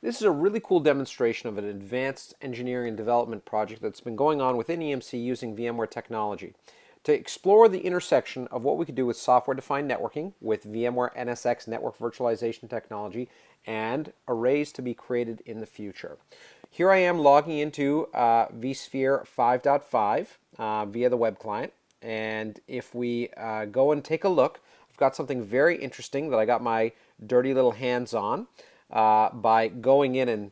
This is a really cool demonstration of an advanced engineering and development project that's been going on within EMC using VMware technology to explore the intersection of what we could do with software-defined networking with VMware NSX network virtualization technology and arrays to be created in the future. Here I am logging into vSphere 5.5 via the web client, and if we go and take a look, I've got something very interesting that I got my dirty little hands on by going in and,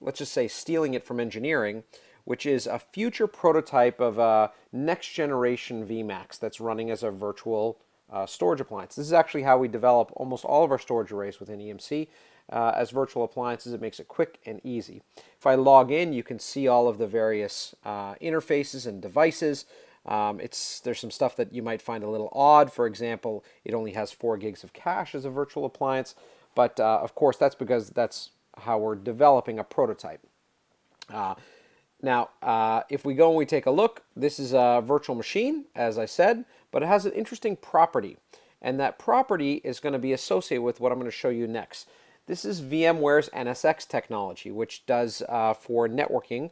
let's just say, stealing it from engineering, which is a future prototype of a next generation VMAX that's running as a virtual storage appliance. This is actually how we develop almost all of our storage arrays within EMC as virtual appliances. It makes it quick and easy. If I log in, you can see all of the various interfaces and devices. There's some stuff that you might find a little odd. For example, it only has 4 gigs of cache as a virtual appliance. But of course, that's because that's how we're developing a prototype. Now, if we go and we take a look, this is a virtual machine, as I said, but it has an interesting property. And that property is going to be associated with what I'm going to show you next. This is VMware's NSX technology, which does for networking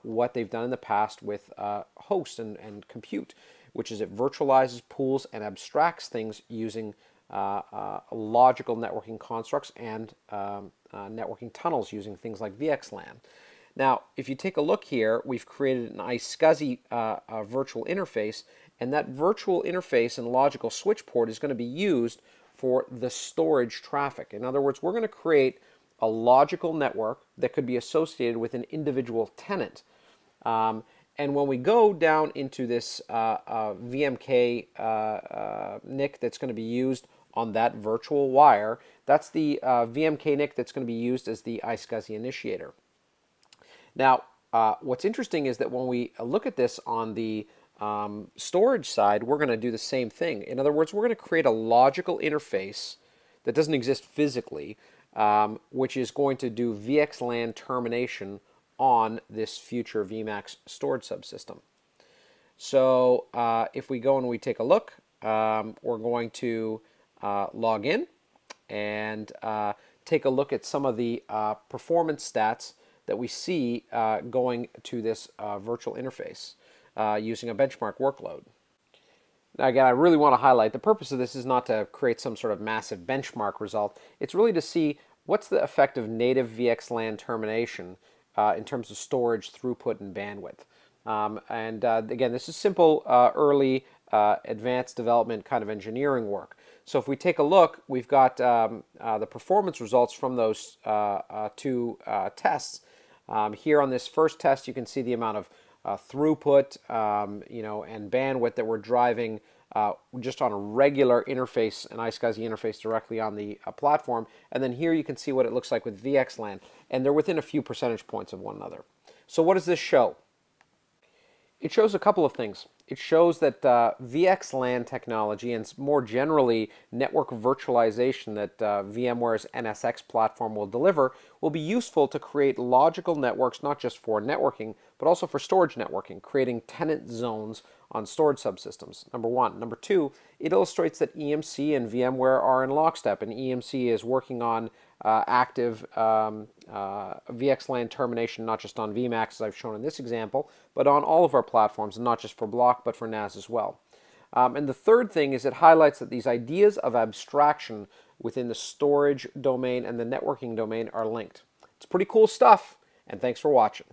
what they've done in the past with host and compute, which is it virtualizes, pools, and abstracts things using logical networking constructs and networking tunnels using things like VXLAN. Now, if you take a look here, we've created an iSCSI virtual interface, and that virtual interface and logical switch port is going to be used for the storage traffic. In other words, we're going to create a logical network that could be associated with an individual tenant. And when we go down into this VMK NIC that's going to be used on that virtual wire, that's the VMK NIC that's going to be used as the iSCSI initiator. Now, what's interesting is that when we look at this on the storage side, we're going to do the same thing. In other words, we're going to create a logical interface that doesn't exist physically, which is going to do VXLAN termination on this future VMAX storage subsystem. So if we go and we take a look, we're going to log in and take a look at some of the performance stats that we see going to this virtual interface using a benchmark workload. Now again, I really want to highlight the purpose of this is not to create some sort of massive benchmark result. It's really to see what's the effect of native VXLAN termination in terms of storage, throughput, and bandwidth. Again, this is simple, early, advanced development kind of engineering work. So if we take a look, we've got the performance results from those two tests. Here on this first test, you can see the amount of throughput, and bandwidth that we're driving just on a regular interface, an iSCSI interface directly on the platform. And then here you can see what it looks like with VXLAN, and they're within a few percentage points of one another. So what does this show? It shows a couple of things. It shows that VXLAN technology and more generally network virtualization that VMware's NSX platform will deliver will be useful to create logical networks not just for networking but also for storage networking, creating tenant zones on storage subsystems, number one. Number two, it illustrates that EMC and VMware are in lockstep, and EMC is working on active VXLAN termination, not just on VMAX as I've shown in this example, but on all of our platforms, and not just for block but for NAS as well. And the third thing is it highlights that these ideas of abstraction within the storage domain and the networking domain are linked. It's pretty cool stuff, and thanks for watching.